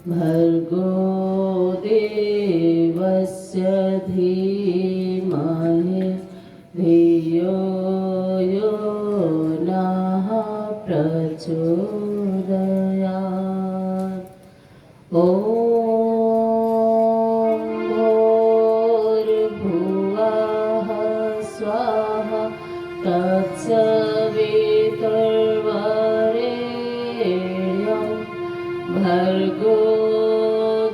भर्गो देवस्य धीमहि धियो यो नः प्रचोदयात्। ॐ भूर्भुवः स्वाहा तत्सवितुर्वरेण्यं भर्गो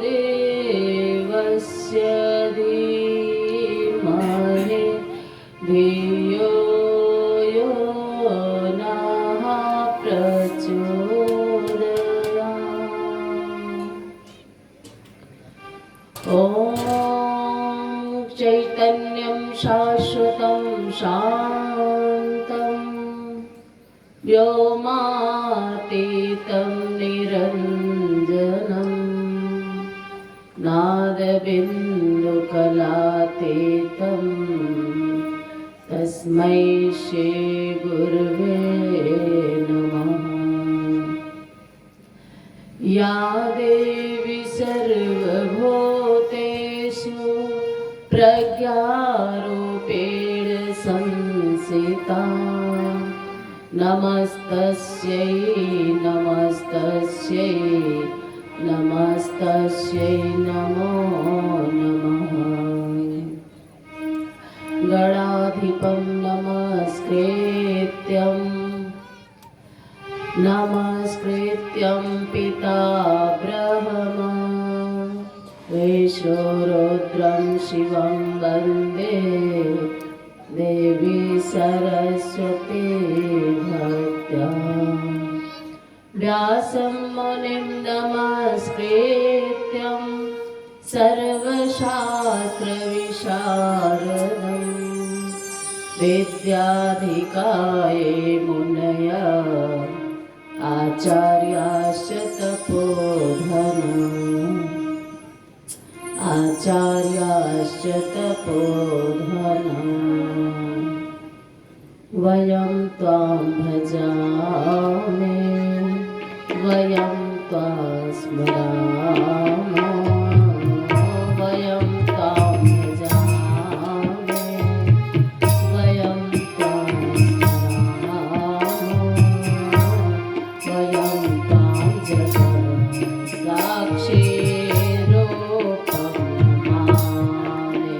देवस्य धीमहि धियो यो नः प्रचोदयात्। ॐ चैतन्यं शाश्वतं शान्तं व्योमातीतं निरञ्जनं नादबिन्दुकलातीतं तस्मै श्री गुरवे नमः। या देवी सर्वभूतेषु प्रज्ञारूपेण संस्थिता नमस्तस्यै नमस्तस्यै नमस्तस्यै नमो नमः। गणाधिपं नमस्कृत्यं पिता ब्रह्म विष्णुरुद्रं शिवं वन्दे देवी सरस्वती भक्त्या। व्यासं मुनिं नमस्कृत्यं सर्वशास्त्रविशारदं विद्याधिकाये मुनयः आचार्याश्च तपोधना। वयं त्वां भजामहे वयं त्वां स्मरामः वयं त्वां भजामहे वयं त्वां स्मरामः वयं त्वां जगत्साक्षी रूपं नमामि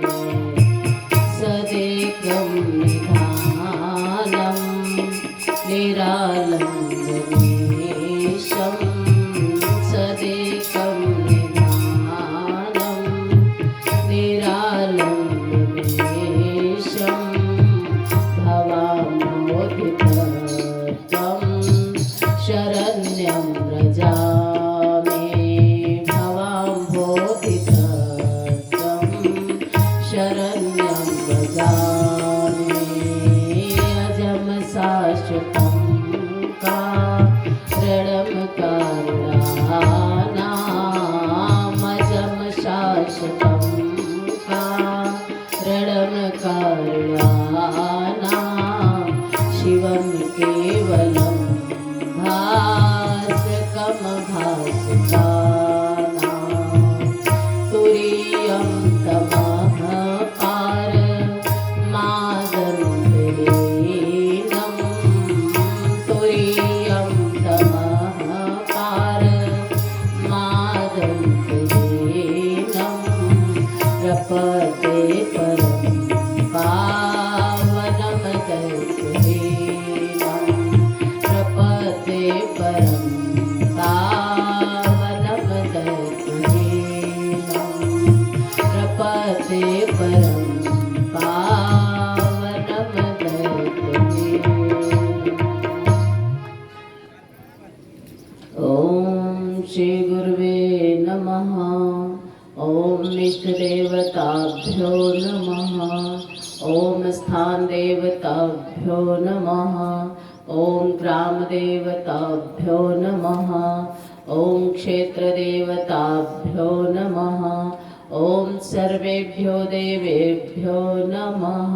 सदेकं निधानं निरालम्बमीशं सदेकं निधानं निरालम्बमीशं भवामोदितं शरण्यं व्रजामि भवाम्भोधितं शरण्यं व्रजामि। अजं शाश्वतं कारणं कारणानाम् अजं शाश्वतं कारणं कारणानाम् शिवं केवलं भासकं भासकानां तुरीयं तमः पारमादन्तहीनं तुरीयं तमः पारमादन्तहीनं प्रपदे परं पावनं दैवहीनं प्रपदे परं पावनं दैवहीनं प्रपदे परं पावनं दैवहीनम्। ॐ श्री गुरुवे नमः। ॐ इष्टदेवताभ्यो नमः। ॐ स्थानदेवताभ्यो नमः। ॐ ग्रामदेवताभ्यो नमः। ॐ क्षेत्रदेवताभ्यो नमः। ॐ सर्वेभ्यो देवेभ्यो नमः।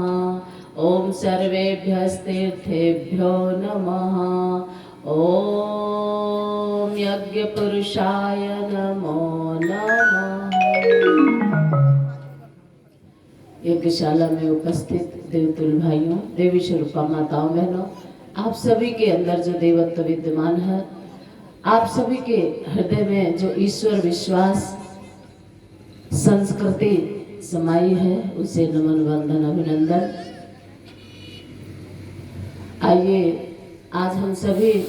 ॐ सर्वेभ्यस्तीर्थेभ्यो नमः। ॐ यज्ञ पुरुषाय नमो नमः। यज्ञशाला में उपस्थित देवतुल भाइयों, देवी स्वरूपा माताओं, बहनों, आप सभी के अंदर जो देवत्व विद्यमान है, आप सभी के हृदय में जो ईश्वर विश्वास संस्कृति समाई है, उसे नमन वंदन अभिनंदन। आइए आज हम सभी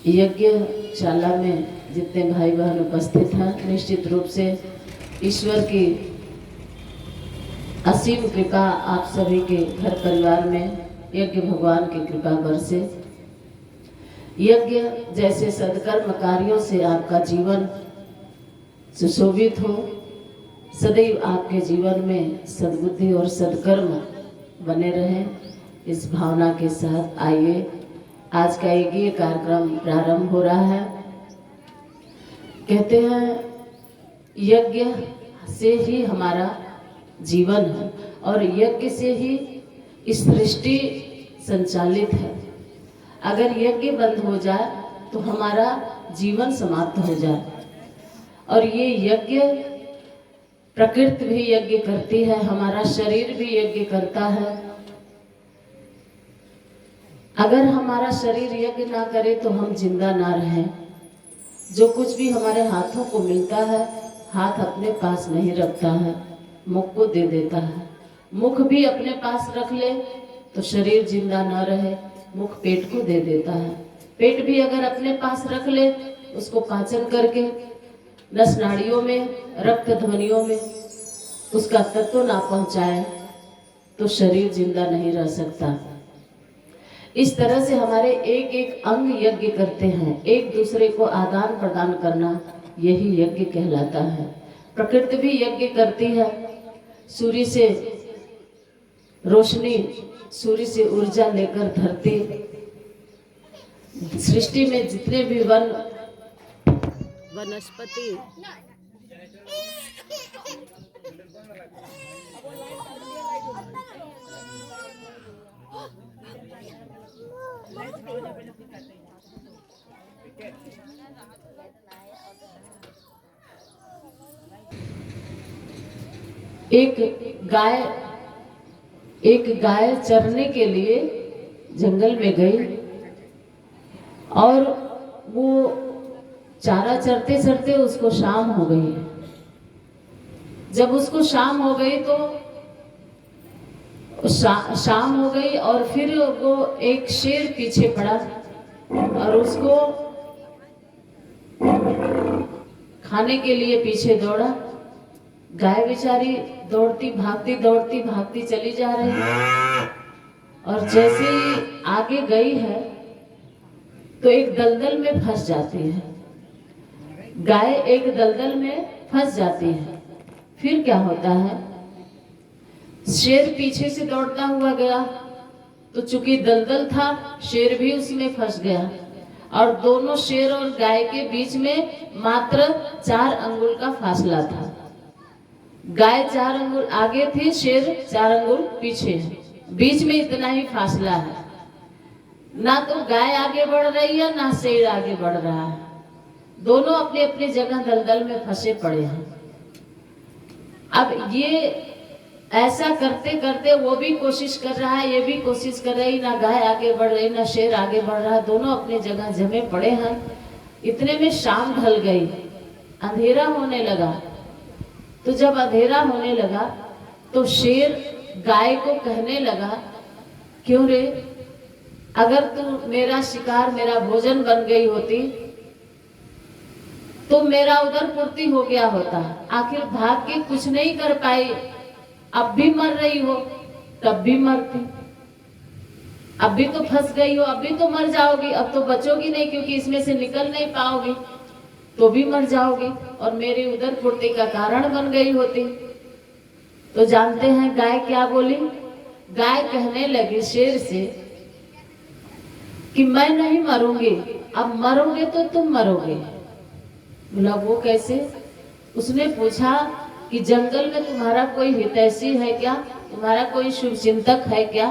यज्ञशाला में जितने भाई बहन उपस्थित हैं, निश्चित रूप से ईश्वर की असीम कृपा आप सभी के घर परिवार में यज्ञ भगवान की कृपा बरसे। यज्ञ जैसे सत्कर्म कार्यों से आपका जीवन सुशोभित हो, सदैव आपके जीवन में सद्बुद्धि और सत्कर्म बने रहे, इस भावना के साथ आइए आज का यज्ञ कार्यक्रम प्रारंभ हो रहा है। कहते हैं यज्ञ से ही हमारा जीवन है और यज्ञ से ही इस सृष्टि संचालित है। अगर यज्ञ बंद हो जाए तो हमारा जीवन समाप्त हो जाए। और ये यज्ञ, प्रकृति भी यज्ञ करती है, हमारा शरीर भी यज्ञ करता है। अगर हमारा शरीर यज्ञ ना करे तो हम जिंदा ना रहें। जो कुछ भी हमारे हाथों को मिलता है, हाथ अपने पास नहीं रखता है, मुख को दे देता है। मुख भी अपने पास रख ले तो शरीर जिंदा ना रहे, मुख पेट को दे देता है। पेट भी अगर अपने पास रख ले, उसको पाचन करके नस नाड़ियों में, रक्त ध्वनियों में उसका तत्व ना पहुंचाए तो शरीर जिंदा नहीं रह सकता। इस तरह से हमारे एक एक अंग यज्ञ करते हैं। एक दूसरे को आदान प्रदान करना यही यज्ञ कहलाता है। प्रकृति भी यज्ञ करती है। सूर्य से रोशनी, सूर्य से ऊर्जा लेकर धरती, सृष्टि में जितने भी वनस्पति एक गाय चरने के लिए जंगल में गई और वो चारा चरते चरते उसको शाम हो गई। जब उसको शाम हो गई तो शाम हो गई और फिर वो एक शेर पीछे पड़ा और उसको खाने के लिए पीछे दौड़ा। गाय बेचारी दौड़ती भागती चली जा रही और जैसे ही आगे गई है तो एक दलदल में फंस जाती है। गाय एक दलदल में फंस जाती है। फिर क्या होता है, शेर पीछे से दौड़ता हुआ गया तो चूंकि दलदल था, शेर भी उसमें फंस गया और दोनों शेर और गाय के बीच में मात्र 4 अंगुल का फासला था। गाय 4 अंगुल आगे थी, शेर 4 अंगुल पीछे है। बीच में इतना ही फासला है। ना तो गाय आगे बढ़ रही है, ना शेर आगे बढ़ रहा है। दोनों अपने अपने जगह दलदल में फंसे पड़े हैं। अब ये ऐसा करते करते वो भी कोशिश कर रहा है, ये भी कोशिश कर रही, ना गाय आगे बढ़ रही, ना शेर आगे बढ़ रहा है। दोनों अपने जगह जमे पड़े हैं। इतने में शाम ढल गई, अंधेरा होने लगा। तो जब अंधेरा होने लगा तो शेर गाय को कहने लगा, क्यों रे, अगर तू मेरा शिकार, मेरा भोजन बन गई होती तो मेरा उधर पूर्ति हो गया होता। आखिर भाग के कुछ नहीं कर पाई, अब भी मर रही हो, तब भी मरती। अब भी तो फंस गई हो, अब भी तो मर जाओगी। अब तो बचोगी नहीं क्योंकि इसमें से निकल नहीं पाओगी, तो भी मर जाओगी और मेरी उधर पूर्ति का कारण बन गई होती। तो जानते हैं गाय क्या बोली? गाय कहने लगी शेर से कि मैं नहीं मरूंगी, अब मरोगे तो तुम मरोगे। बोला वो कैसे? उसने पूछा कि जंगल में तुम्हारा कोई हितैषी है क्या, तुम्हारा कोई शुभ चिंतक है क्या?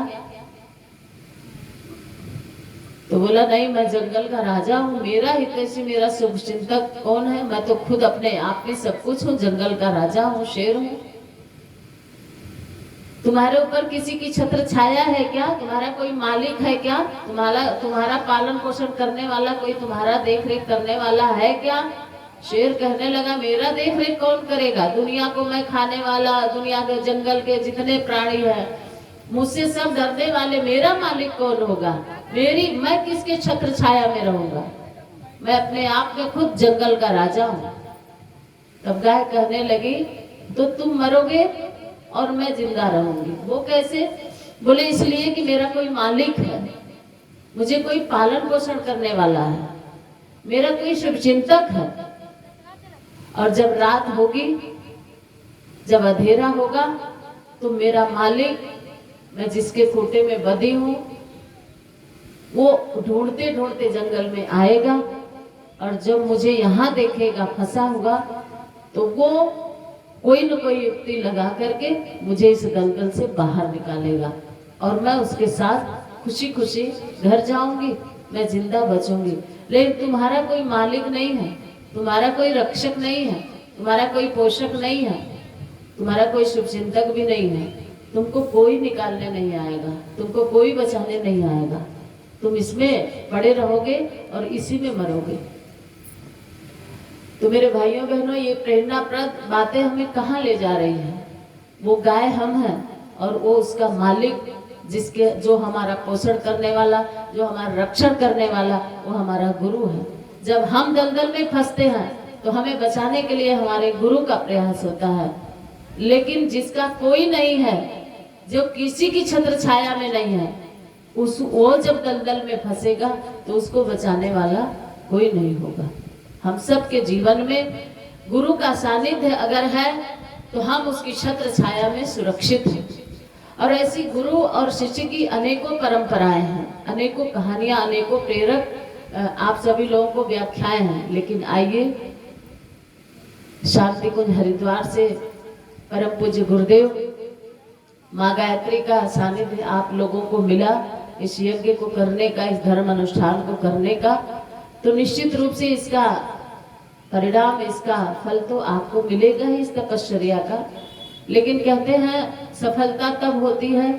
तो तो बोला नहीं, मैं जंगल का राजा हूँ, मेरा हितैषी मेरा शुभ चिंतक कौन है? मैं तो खुद अपने आप में सब कुछ हूँ, जंगल का राजा हूँ, शेर हूँ। तुम्हारे ऊपर किसी की छत्र छाया है क्या? तुम्हारा कोई मालिक है क्या? तुम्हारा पालन पोषण करने वाला कोई तुम्हारा देख रेख करने वाला है क्या? शेर कहने लगा, मेरा देख रेख कौन करेगा? दुनिया को मैं खाने वाला, दुनिया के जंगल के जितने प्राणी हैं मुझसे सब डरने वाले, मेरा मालिक कौन होगा? मैं किसके छत्र छाया में रहूंगा? मैं अपने आप में खुद जंगल का राजा हूँ। तब गाय कहने लगी, तो तुम मरोगे और मैं जिंदा रहूंगी। वो कैसे? बोले इसलिए कि मेरा कोई मालिक है, मुझे कोई पालन पोषण करने वाला है, मेरा कोई शुभचिंतक है। और जब रात होगी, जब अंधेरा होगा, तो मेरा मालिक, मैं जिसके खूंटे में बंधी हूँ, वो ढूंढते ढूंढते जंगल में आएगा और जब मुझे यहाँ देखेगा फंसा हुआ, तो वो कोई न कोई युक्ति लगा करके मुझे इस दलदल से बाहर निकालेगा और मैं उसके साथ खुशी खुशी घर जाऊंगी, मैं जिंदा बचूंगी। लेकिन तुम्हारा कोई मालिक नहीं है, तुम्हारा कोई रक्षक नहीं है, तुम्हारा कोई पोषक नहीं है, तुम्हारा कोई शुभचिंतक भी नहीं है, तुमको कोई निकालने नहीं आएगा, तुमको कोई बचाने नहीं आएगा, तुम इसमें पड़े रहोगे और इसी में मरोगे। तो मेरे भाइयों बहनों, ये प्रेरणाप्रद बातें हमें कहाँ ले जा रही हैं? वो गाय हम हैं और वो उसका मालिक, जो हमारा पोषण करने वाला, जो हमारा रक्षण करने वाला, वो हमारा गुरु है। जब हम दलदल में फंसते हैं तो हमें बचाने के लिए हमारे गुरु का प्रयास होता है। लेकिन जिसका कोई नहीं है, जो किसी की छत्र छाया में नहीं है, वो जब दलदल में फंसेगा तो उसको बचाने वाला कोई नहीं होगा। हम सब के जीवन में गुरु का सानिध्य अगर है तो हम उसकी छत्र छाया में सुरक्षित हैं। और ऐसी गुरु और शिष्य की अनेकों परंपराएं हैं, अनेकों कहानियां, अनेकों प्रेरक आप सभी लोगों को व्याख्याएं हैं। लेकिन आइए, शांति कुंज हरिद्वार से परम पूज्य गुरुदेव माँ गायत्री का सानिध्य आप लोगों को मिला, इस यज्ञ को करने का, इस धर्म अनुष्ठान को करने का, तो निश्चित रूप से इसका परिणाम, इसका फल तो आपको मिलेगा ही, इस तपश्चर्या का। लेकिन कहते हैं सफलता तब होती है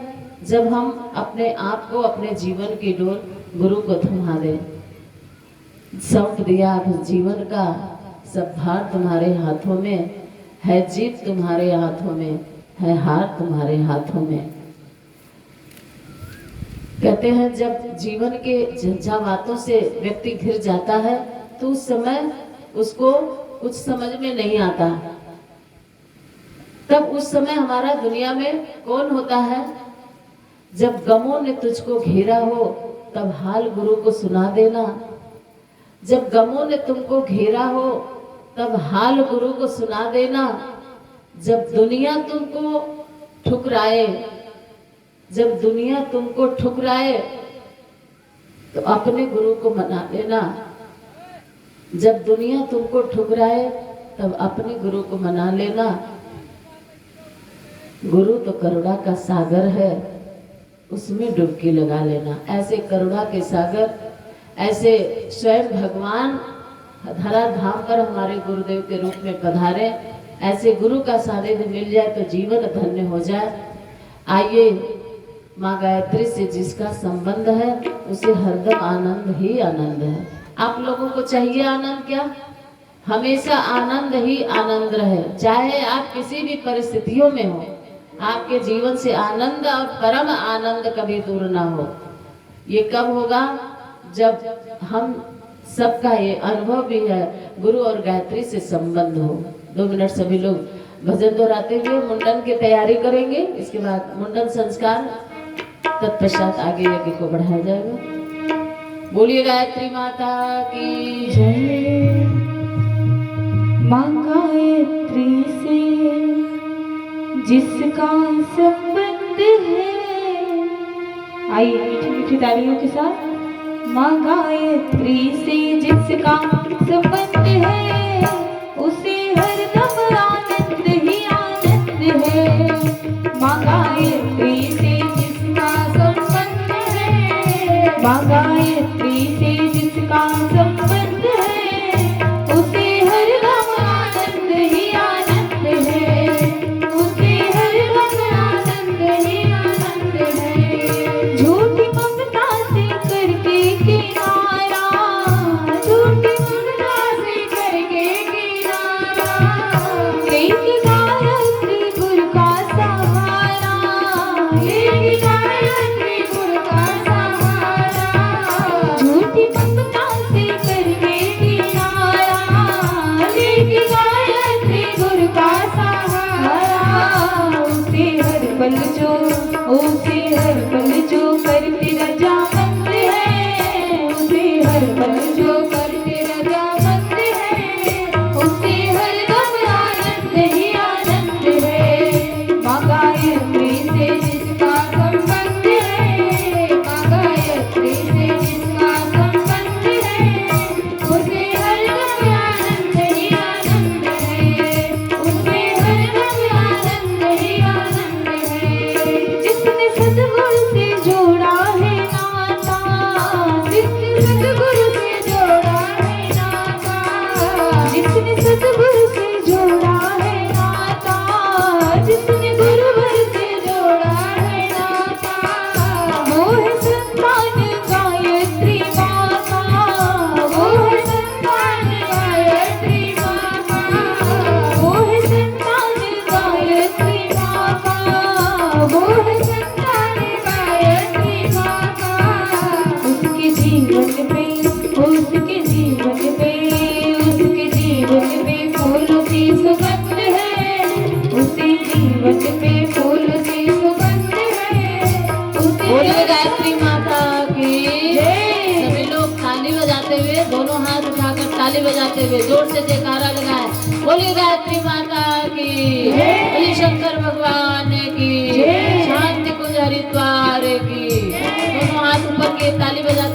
जब हम अपने आप को, अपने जीवन की डोर गुरु को थमा दें। सौंप दिया अब जीवन का सब भार तुम्हारे हाथों में है, जीत तुम्हारे हाथों में है, हार तुम्हारे हाथों में। कहते हैं जब जीवन के झंझावातों से व्यक्ति घिर जाता है तो उस समय उसको कुछ समझ में नहीं आता। तब उस समय हमारा दुनिया में कौन होता है? जब गमों ने तुझको घेरा हो तब हाल गुरु को सुना देना। जब गमों ने तुमको घेरा हो तब हाल गुरु को सुना देना। जब दुनिया तुमको ठुकराए, जब दुनिया तुमको ठुकराए तो अपने गुरु को मना लेना। जब दुनिया तुमको ठुकराए तब अपने गुरु को मना लेना। गुरु तो करुणा का सागर है, उसमें डुबकी लगा लेना। ऐसे करुणा के सागर, ऐसे स्वयं भगवान धराधाम पर हमारे गुरुदेव के रूप में पधारे, ऐसे गुरु का सानिध्य मिल जाए तो जीवन धन्य हो जाए। आइए, माँ गायत्री से जिसका संबंध है उसे हरदम आनंद ही आनंद है। आप लोगों को चाहिए आनंद क्या? हमेशा आनंद ही आनंद रहे, चाहे आप किसी भी परिस्थितियों में हो, आपके जीवन से आनंद और परम आनंद कभी दूर ना हो। ये कब होगा? जब हम सबका ये अनुभव भी है गुरु और गायत्री से संबंध हो। 2 मिनट सभी लोग भजन दोहराते हुए मुंडन की तैयारी करेंगे। इसके बाद मुंडन संस्कार, तत्पश्चात आगे यज्ञ को बढ़ाया जाएगा। बोलिए गायत्री माता की जय। माँ गायत्री से जिसका संबंध है, आइए मीठी मीठी तालियों के साथ। माँ गायत्री से जिसका संबंध है उसे हरदम आनंद ही आनंद है। माँ गायत्री से जिसका संबंध है, माँ गायत्री जिसने सतगुरु से जोड़ा है नाता, जिसने गुरुवर से जोड़ा है नाता, वो है संतान गायत्री माता, वो है संतान गायत्री माता, वो है संतान गायत्री माता, वो है संतान गायत्री माता। उसके जीवन पे, उसके जीवन पे, उसके जीवन पे फूलों की सुगंध है, उसके जीवन पे फूलों की सुगंध है। बोलिए गायत्री माता की सभी लोग ताली बजाते हुए, दोनों हाथ उठाकर ताली बजाते हुए जोर से जयकारा लगाए। बोलिए गायत्री माता की, बोलिए शंकर भगवान की, शांति कुंज हरिद्वार की। दोनों हाथ ऊपर के ताली बजाते